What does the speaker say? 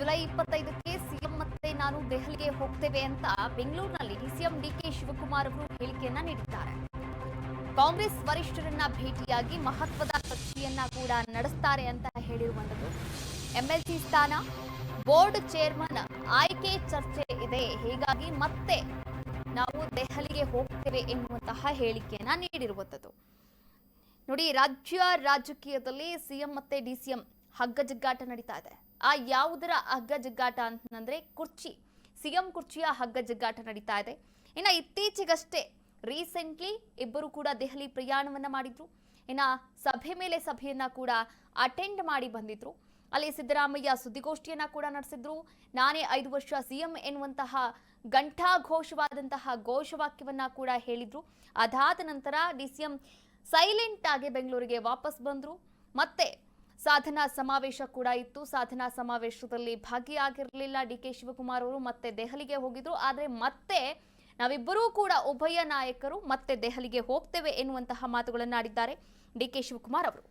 July 25ಕ್ಕೆ CM ಮತ್ತೆ ನಾನು ದೆಹಲಿಗೆ ಹೋಗ್ತೇವೆ ಅಂತ ಬೆಂಗಳೂರಿನಲ್ಲಿ ಸಿಎಂ ಡಿಕೆ ಶಿವಕುಮಾರ್ ಅವರು ಹೇಳಿಕೆಯನ್ನ ನೀಡಿದ್ದಾರೆ. ಕಾಂಗ್ರೆಸ್ ವರಿಷ್ಠರನ್ನ ಭೇಟಿಯಾಗಿ ಮಹತ್ವದ ಚರ್ಚೆಯನ್ನ ಕೂಡ ನಡೆಸ್ತಾರೆ ಅಂತ ಹೇಳಿರುವಂತದ್ದು. ಎಂಎಲ್ಸಿ ಸ್ಥಾನ, ಬೋರ್ಡ್ ಚೇರ್ಮನ್ ಆಯ್ಕೆ ಚರ್ಚೆ ಇದೆ. ಹೀಗಾಗಿ ಮತ್ತೆ ನಾವು ದೆಹಲಿಗೆ ಹೋಗ್ತೇವೆ ಎನ್ನುವಂತಹ ಹೇಳಿಕೆಯನ್ನ ನೀಡಿರುವಂತದ್ದು. ನೋಡಿ, ರಾಜ್ಯ ರಾಜಕೀಯದಲ್ಲಿ ಸಿಎಂ ಮತ್ತೆ ಡಿಸಿಎಂ ಹಗ್ಗಜಗ್ಗಾಟ ನಡೀತಾ ಇದೆ. ಆ ಯಾವುದರ ಹಗ್ಗಜಗ್ಗಾಟ ಅಂತಂದ್ರೆ ಸಿಎಂ ಕುರ್ಚಿಯ ಹಗ್ಗಜಗ್ಗಾಟ ನಡೀತಾ ಇದೆ. ಇನ್ನು ಇತ್ತೀಚೆಗಷ್ಟೇ ರೀಸೆಂಟ್ಲಿ ಇಬ್ಬರು ಕೂಡ ದೆಹಲಿ ಪ್ರಯಾಣವನ್ನ ಮಾಡಿದ್ರು. ಇನ್ನ ಸಭೆ ಮೇಲೆ ಸಭೆಯನ್ನ ಕೂಡ ಅಟೆಂಡ್ ಮಾಡಿ ಬಂದಿದ್ರು. ಅಲ್ಲಿ ಸಿದ್ದರಾಮಯ್ಯ ಸುದ್ದಿಗೋಷ್ಠಿಯನ್ನ ಕೂಡ ನಡೆಸಿದ್ರು. ನಾನೇ 5 ವರ್ಷ ಸಿಎಂ ಎನ್ನುವಂತಹ ಘಂಟಾಘೋಷವಾದಂತಹ ಘೋಷವಾಕ್ಯವನ್ನ ಕೂಡ ಹೇಳಿದ್ರು. ಅದಾದ ನಂತರ ಡಿಸಿಎಂ ಸೈಲೆಂಟ್ ಆಗಿ ಬೆಂಗಳೂರಿಗೆ ವಾಪಸ್ ಬಂದ್ರು. ಮತ್ತೆ ಸಾಧನಾ ಸಮಾವೇಶ ಕೂಡ ಇತ್ತು. ಸಾಧನಾ ಸಮಾವೇಶದಲ್ಲಿ ಭಾಗಿಯಾಗಿರಲಿಲ್ಲ ಡಿಕೆ ಶಿವಕುಮಾರ್ ಅವರು. ಮತ್ತೆ ದೆಹಲಿಗೆ ಹೋಗಿದ್ರು. ಆದ್ರೆ ಮತ್ತೆ ನಾವಿಬ್ಬರೂ ಕೂಡ ಉಭಯ ನಾಯಕರು ಮತ್ತೆ ದೆಹಲಿಗೆ ಹೋಗ್ತೇವೆ ಎನ್ನುವಂತಹ ಮಾತುಗಳನ್ನಾಡಿದ್ದಾರೆ ಡಿಕೆ ಶಿವಕುಮಾರ್ ಅವರು.